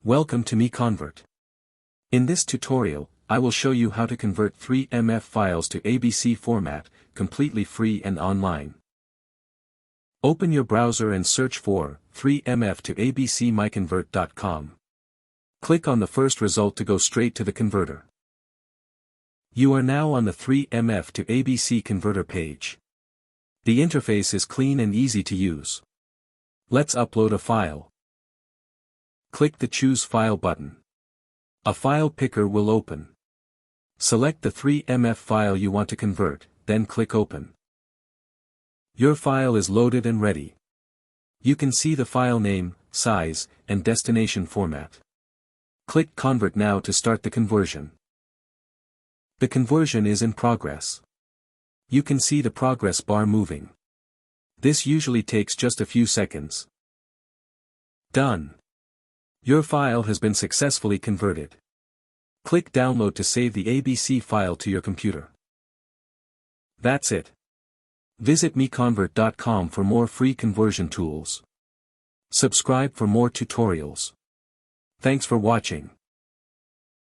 Welcome to MiConvert. In this tutorial, I will show you how to convert 3MF files to ABC format, completely free and online. Open your browser and search for 3MF to ABC MiConvert.com. Click on the first result to go straight to the converter. You are now on the 3MF to ABC converter page. The interface is clean and easy to use. Let's upload a file. Click the Choose File button. A file picker will open. Select the 3MF file you want to convert, then click Open. Your file is loaded and ready. You can see the file name, size, and destination format. Click Convert now to start the conversion. The conversion is in progress. You can see the progress bar moving. This usually takes just a few seconds. Done. Your file has been successfully converted. Click Download to save the ABC file to your computer. That's it. Visit MiConvert.com for more free conversion tools. Subscribe for more tutorials. Thanks for watching.